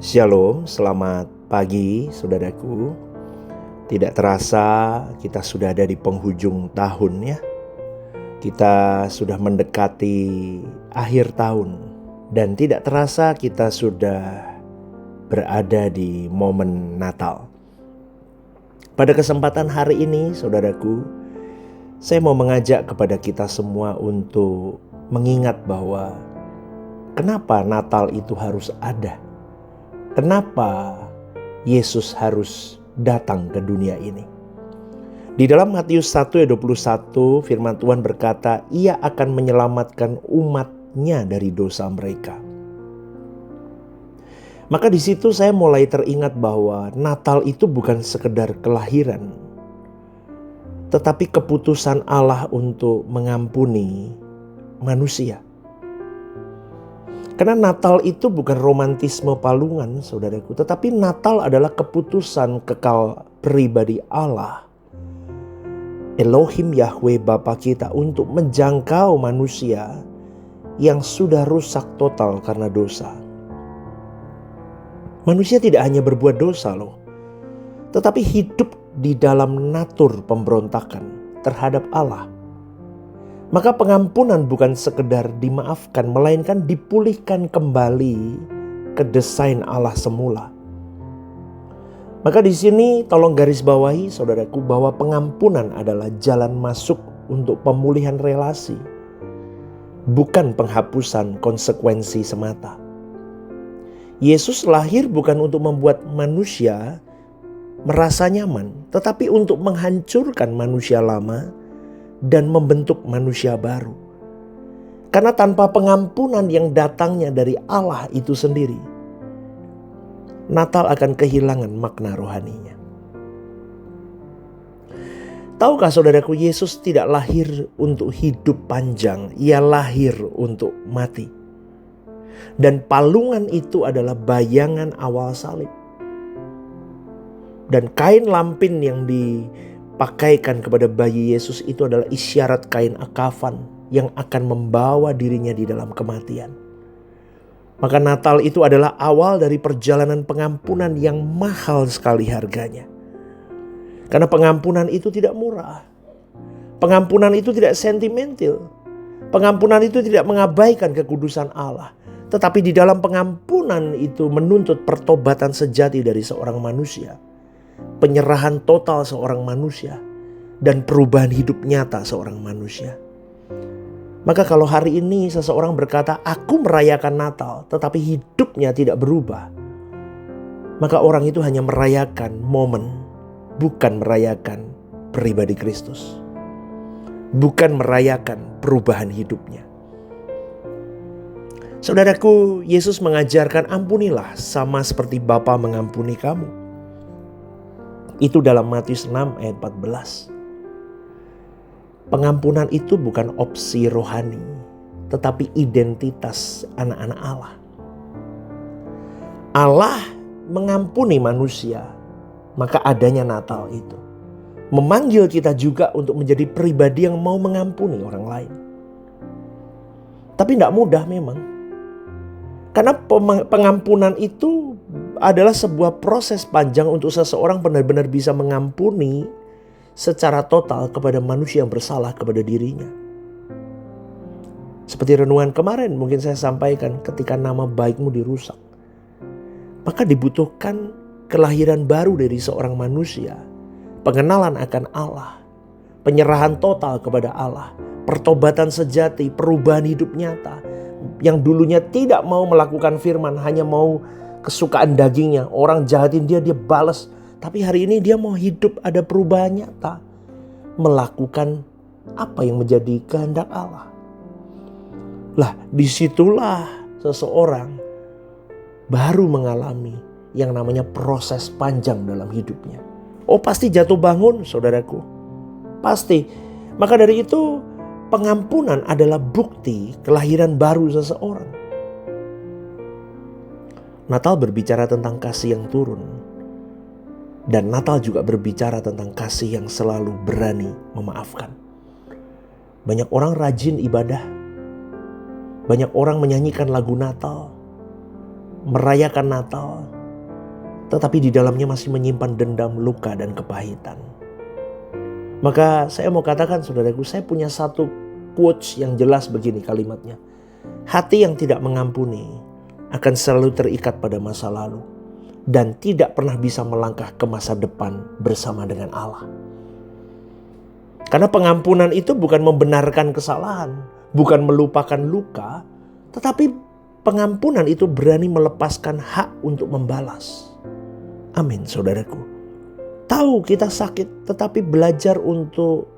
Shalom, selamat pagi saudaraku. Tidak terasa kita sudah ada di penghujung tahun ya. Kita sudah mendekati akhir tahun. Dan tidak terasa kita sudah berada di momen Natal. Pada kesempatan hari ini saudaraku, saya mau mengajak kepada kita semua untuk mengingat bahwa kenapa Natal itu harus ada. Kenapa Yesus harus datang ke dunia ini? Di dalam Matius 1 ayat 21 firman Tuhan berkata, Ia akan menyelamatkan umatnya dari dosa mereka. Maka di situ saya mulai teringat bahwa Natal itu bukan sekedar kelahiran, tetapi keputusan Allah untuk mengampuni manusia. Karena Natal itu bukan romantisme palungan saudaraku, tetapi Natal adalah keputusan kekal pribadi Allah, Elohim Yahweh Bapa kita, untuk menjangkau manusia yang sudah rusak total karena dosa. Manusia tidak hanya berbuat dosa loh, tetapi hidup di dalam natur pemberontakan terhadap Allah. Maka pengampunan bukan sekedar dimaafkan, melainkan dipulihkan kembali ke desain Allah semula. Maka di sini tolong garis bawahi saudaraku bahwa pengampunan adalah jalan masuk untuk pemulihan relasi, bukan penghapusan konsekuensi semata. Yesus lahir bukan untuk membuat manusia merasa nyaman, tetapi untuk menghancurkan manusia lama dan membentuk manusia baru. Karena tanpa pengampunan yang datangnya dari Allah itu sendiri, Natal akan kehilangan makna rohaninya. Tahukah saudaraku, Yesus tidak lahir untuk hidup panjang, Ia lahir untuk mati. Dan palungan itu adalah bayangan awal salib. Dan kain lampin yang pakaikan kepada bayi Yesus itu adalah isyarat kain akafan yang akan membawa dirinya di dalam kematian. Maka Natal itu adalah awal dari perjalanan pengampunan yang mahal sekali harganya. Karena pengampunan itu tidak murah. Pengampunan itu tidak sentimental. Pengampunan itu tidak mengabaikan kekudusan Allah. Tetapi di dalam pengampunan itu menuntut pertobatan sejati dari seorang manusia, penyerahan total seorang manusia, dan perubahan hidup nyata seorang manusia. Maka kalau hari ini seseorang berkata, aku merayakan Natal, tetapi hidupnya tidak berubah, maka orang itu hanya merayakan momen, bukan merayakan pribadi Kristus, bukan merayakan perubahan hidupnya. Saudaraku, Yesus mengajarkan ampunilah sama seperti Bapa mengampuni kamu. Itu dalam Matius 6 ayat 14. Pengampunan itu bukan opsi rohani, tetapi identitas anak-anak Allah. Allah mengampuni manusia, maka adanya Natal itu memanggil kita juga untuk menjadi pribadi yang mau mengampuni orang lain. Tapi tidak mudah memang. Karena pengampunan itu adalah sebuah proses panjang untuk seseorang benar-benar bisa mengampuni secara total kepada manusia yang bersalah kepada dirinya. Seperti renungan kemarin mungkin saya sampaikan, ketika nama baikmu dirusak, maka dibutuhkan kelahiran baru dari seorang manusia, pengenalan akan Allah, penyerahan total kepada Allah, pertobatan sejati, perubahan hidup nyata. Yang dulunya tidak mau melakukan firman, hanya mau kesukaan dagingnya. Orang jahatin dia balas. Tapi hari ini dia mau hidup ada perubahan nyata, melakukan apa yang menjadi kehendak Allah. Lah, disitulah seseorang baru mengalami yang namanya proses panjang dalam hidupnya. Oh, pasti jatuh bangun saudaraku, pasti. Maka dari itu pengampunan adalah bukti kelahiran baru seseorang. Natal berbicara tentang kasih yang turun. Dan Natal juga berbicara tentang kasih yang selalu berani memaafkan. Banyak orang rajin ibadah. Banyak orang menyanyikan lagu Natal. merayakan Natal, tetapi di dalamnya masih menyimpan dendam, luka, dan kepahitan. Maka saya mau katakan saudaraku, saya punya satu quotes yang jelas begini kalimatnya. Hati yang tidak mengampuni akan selalu terikat pada masa lalu dan tidak pernah bisa melangkah ke masa depan bersama dengan Allah. Karena pengampunan itu bukan membenarkan kesalahan, bukan melupakan luka, tetapi pengampunan itu berani melepaskan hak untuk membalas. Amin, saudaraku. Tahu kita sakit, tetapi belajar untuk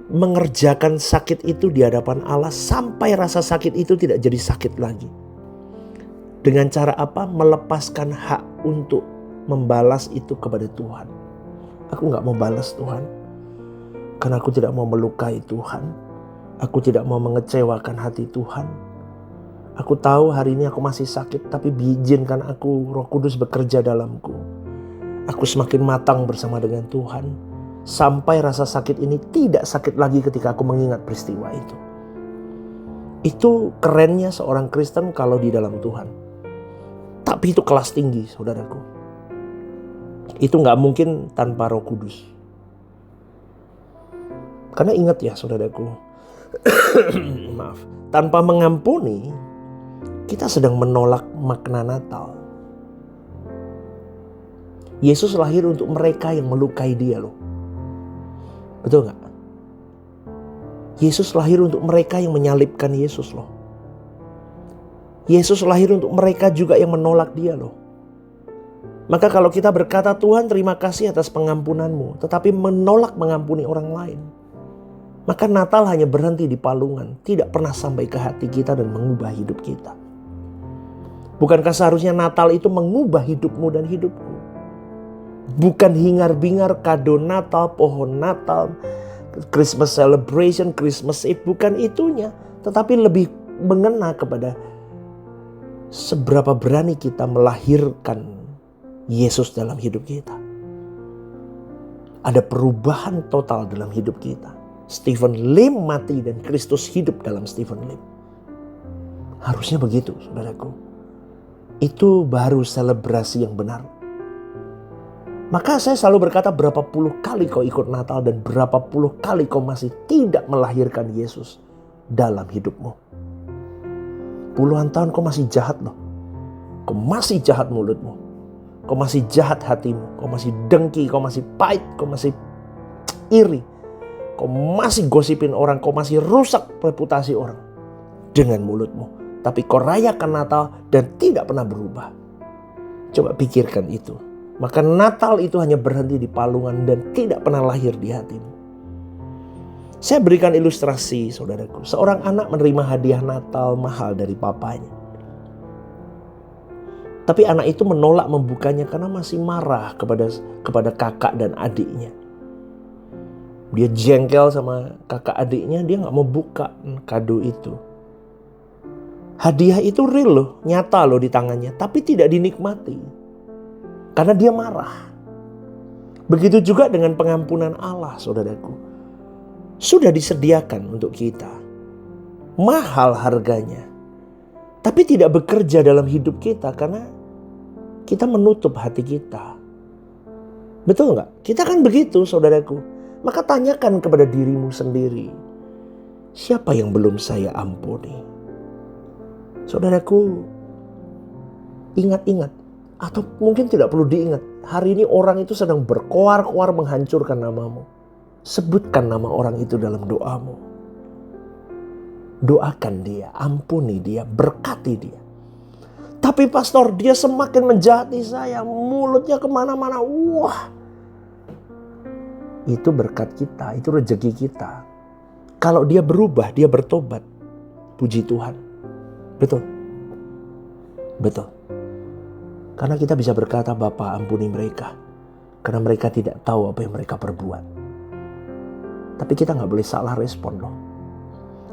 mengerjakan sakit itu di hadapan Allah sampai rasa sakit itu tidak jadi sakit lagi. Dengan cara apa? Melepaskan hak untuk membalas itu kepada Tuhan. Aku gak mau balas Tuhan, karena aku tidak mau melukai Tuhan. Aku tidak mau mengecewakan hati Tuhan. Aku tahu hari ini aku masih sakit, tapi izinkan aku, Roh Kudus, bekerja dalamku. Aku semakin matang bersama dengan Tuhan, sampai rasa sakit ini tidak sakit lagi ketika aku mengingat peristiwa itu. Itu kerennya seorang Kristen kalau di dalam Tuhan. Tapi itu kelas tinggi, saudaraku. Itu gak mungkin tanpa Roh Kudus. Karena ingat ya saudaraku, maaf, tanpa mengampuni, kita sedang menolak makna Natal. Yesus lahir untuk mereka yang melukai dia loh. Betul gak? Yesus lahir untuk mereka yang menyalibkan Yesus loh. Yesus lahir untuk mereka juga yang menolak dia loh. Maka kalau kita berkata, Tuhan terima kasih atas pengampunanmu, tetapi menolak mengampuni orang lain, maka Natal hanya berhenti di palungan, tidak pernah sampai ke hati kita dan mengubah hidup kita. Bukankah seharusnya Natal itu mengubah hidupmu dan hidupku? Bukan hingar-bingar kado Natal, pohon Natal, Christmas celebration, Christmas Eve, bukan itunya. Tetapi lebih mengena kepada seberapa berani kita melahirkan Yesus dalam hidup kita. Ada perubahan total dalam hidup kita. Stephen Lim mati dan Kristus hidup dalam Stephen Lim. Harusnya begitu, saudaraku. Itu baru selebrasi yang benar. Maka saya selalu berkata, berapa puluh kali kau ikut Natal dan berapa puluh kali kau masih tidak melahirkan Yesus dalam hidupmu. Puluhan tahun kau masih jahat loh. Kau masih jahat mulutmu. Kau masih jahat hatimu. Kau masih dengki, kau masih pahit, kau masih iri. Kau masih gosipin orang, kau masih rusak reputasi orang dengan mulutmu. Tapi kau rayakan Natal dan tidak pernah berubah. Coba pikirkan itu. Maka Natal itu hanya berhenti di palungan dan tidak pernah lahir di hatimu. Saya berikan ilustrasi, saudaraku. Seorang anak menerima hadiah Natal mahal dari papanya. Tapi anak itu menolak membukanya karena masih marah kepada kakak dan adiknya. Dia jengkel sama kakak adiknya, dia gak mau buka kado itu. Hadiah itu real loh, nyata loh di tangannya, tapi tidak dinikmati. Karena dia marah. Begitu juga dengan pengampunan Allah, saudaraku. Sudah disediakan untuk kita. Mahal harganya. Tapi tidak bekerja dalam hidup kita karena kita menutup hati kita. Betul gak? Kita kan begitu, saudaraku. Maka tanyakan kepada dirimu sendiri. Siapa yang belum saya ampuni? Saudaraku, ingat-ingat. Atau mungkin tidak perlu diingat. Hari ini orang itu sedang berkoar-koar menghancurkan namamu. Sebutkan nama orang itu dalam doamu. Doakan dia, ampuni dia, berkati dia. Tapi pastor, dia semakin menjahati saya. Mulutnya kemana-mana. Wah. Itu berkat kita, itu rezeki kita. Kalau dia berubah, dia bertobat. Puji Tuhan. Betul. Betul. Karena kita bisa berkata, Bapa ampuni mereka. Karena mereka tidak tahu apa yang mereka perbuat. Tapi kita gak boleh salah respon loh.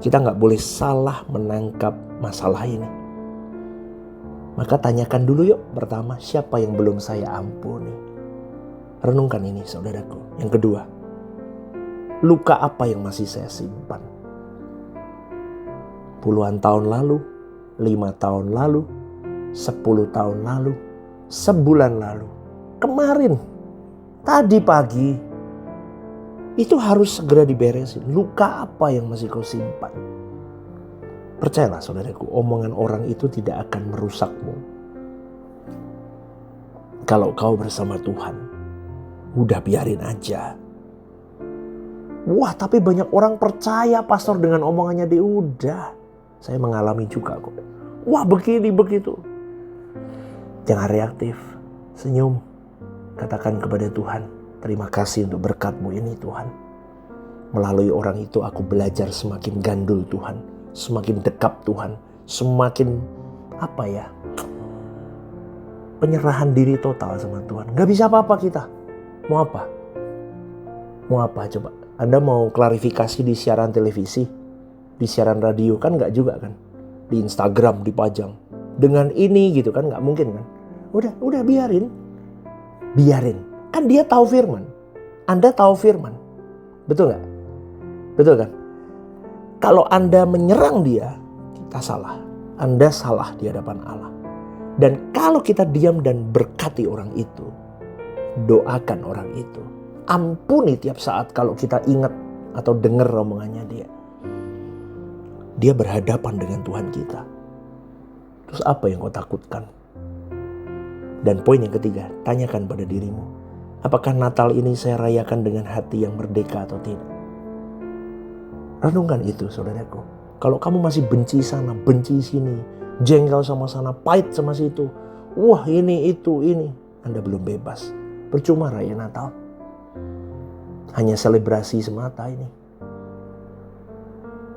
Kita gak boleh salah menangkap masalah ini. Maka tanyakan dulu yuk pertama, siapa yang belum saya ampuni? Renungkan ini saudaraku. Yang kedua, luka apa yang masih saya simpan? Puluhan tahun lalu, 5 tahun lalu, 10 tahun lalu, sebulan lalu, kemarin, tadi pagi. Itu harus segera diberesin. Luka apa yang masih kau simpan? Percayalah saudaraku, omongan orang itu tidak akan merusakmu. Kalau kau bersama Tuhan, udah biarin aja. Wah, tapi banyak orang percaya pastor dengan omongannya dia. Udah, saya mengalami juga kok. Wah, begini begitu. Jangan reaktif, senyum. Katakan kepada Tuhan, terima kasih untuk berkat-Mu ini Tuhan. Melalui orang itu aku belajar semakin gandul Tuhan, semakin dekat Tuhan, semakin penyerahan diri total sama Tuhan. Gak bisa apa-apa kita. Mau apa? Mau apa coba? Anda mau klarifikasi di siaran televisi, di siaran radio kan gak juga kan? Di Instagram dipajang. Dengan ini gitu kan gak mungkin kan? Udah biarin. Kan dia tahu firman. Anda tahu firman. Betul gak? Betul kan? Kalau Anda menyerang dia, kita salah. Anda salah di hadapan Allah. Dan kalau kita diam dan berkati orang itu, doakan orang itu, ampuni tiap saat kalau kita ingat atau dengar omongannya dia. Dia berhadapan dengan Tuhan kita. Terus apa yang kau takutkan? Dan poin yang ketiga, tanyakan pada dirimu, apakah Natal ini saya rayakan dengan hati yang merdeka atau tidak? Renungkan itu saudaraku. Kalau kamu masih benci sana, benci sini, jengkel sama sana, pahit sama situ, wah ini, itu, ini, Anda belum bebas. Percuma raya Natal. Hanya selebrasi semata ini.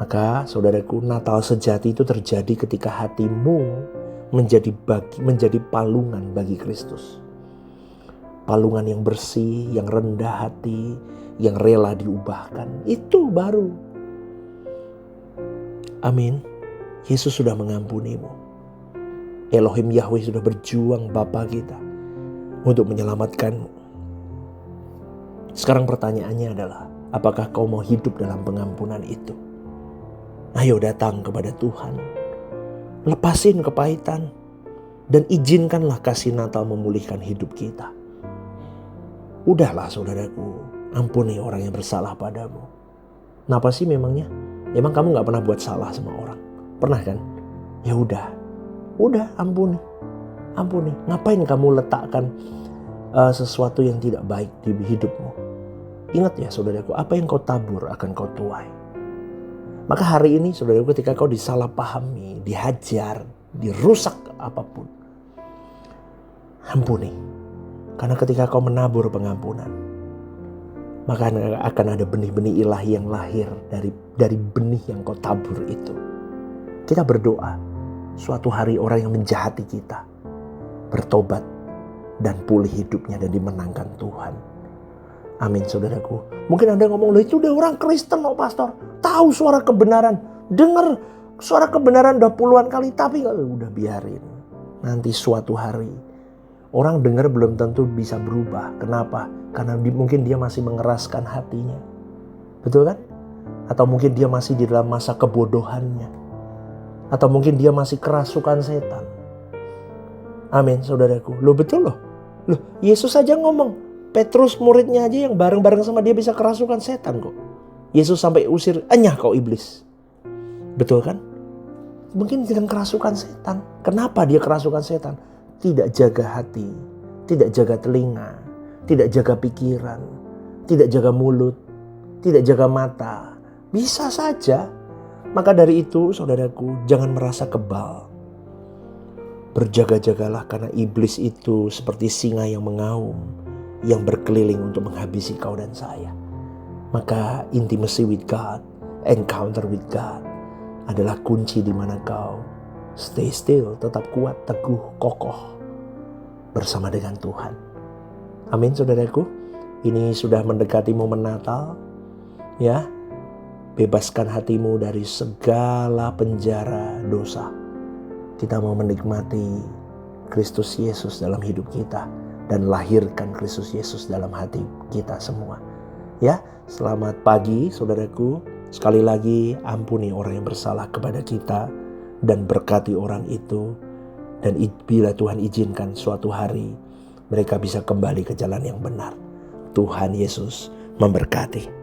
Maka saudaraku, Natal sejati itu terjadi ketika hatimu menjadi palungan bagi Kristus. Palungan yang bersih, yang rendah hati, yang rela diubahkan. Itu baru. Amin. Yesus sudah mengampunimu. Elohim Yahweh sudah berjuang Bapa kita untuk menyelamatkanmu. Sekarang pertanyaannya adalah, apakah kau mau hidup dalam pengampunan itu? Ayo datang kepada Tuhan. Lepasin kepahitan dan izinkanlah kasih Natal memulihkan hidup kita. Udahlah saudaraku, ampuni orang yang bersalah padamu. Kenapa sih memangnya? Emang kamu gak pernah buat salah sama orang? Pernah kan? Ya udah ampuni. Ngapain kamu letakkan sesuatu yang tidak baik di hidupmu? Ingat ya saudaraku, apa yang kau tabur akan kau tuai. Maka hari ini saudaraku, ketika kau disalahpahami, dihajar, dirusak apapun, ampuni. Karena ketika kau menabur pengampunan, maka akan ada benih-benih ilahi yang lahir dari benih yang kau tabur itu. Kita berdoa, suatu hari orang yang menjahati kita bertobat dan pulih hidupnya dan dimenangkan Tuhan. Amin saudaraku. Mungkin Anda ngomong, loh itu udah orang Kristen loh pastor. Tahu suara kebenaran. Dengar suara kebenaran udah puluhan kali. Tapi udah biarin. Nanti suatu hari orang dengar belum tentu bisa berubah. Kenapa? Karena mungkin dia masih mengeraskan hatinya. Betul kan? Atau mungkin dia masih di dalam masa kebodohannya. Atau mungkin dia masih kerasukan setan. Amin saudaraku. Loh betul loh. Loh Yesus aja ngomong. Petrus muridnya aja yang bareng-bareng sama dia bisa kerasukan setan kok. Yesus sampai usir, enyah kau iblis. Betul kan? Mungkin dengan kerasukan setan. Kenapa dia kerasukan setan? Tidak jaga hati, tidak jaga telinga, tidak jaga pikiran, tidak jaga mulut, tidak jaga mata. Bisa saja. Maka dari itu saudaraku, jangan merasa kebal. Berjaga-jagalah karena iblis itu seperti singa yang mengaum, yang berkeliling untuk menghabisi kau dan saya. Maka intimacy with God, encounter with God adalah kunci di mana kau stay still, tetap kuat, teguh, kokoh bersama dengan Tuhan. Amin saudaraku. Ini sudah mendekati momen Natal. Ya, bebaskan hatimu dari segala penjara dosa. Kita mau menikmati Kristus Yesus dalam hidup kita dan lahirkan Kristus Yesus dalam hati kita semua. Ya, selamat pagi saudaraku. Sekali lagi ampuni orang yang bersalah kepada kita dan berkati orang itu Dan bila Tuhan izinkan suatu hari mereka bisa kembali ke jalan yang benar. Tuhan Yesus memberkati.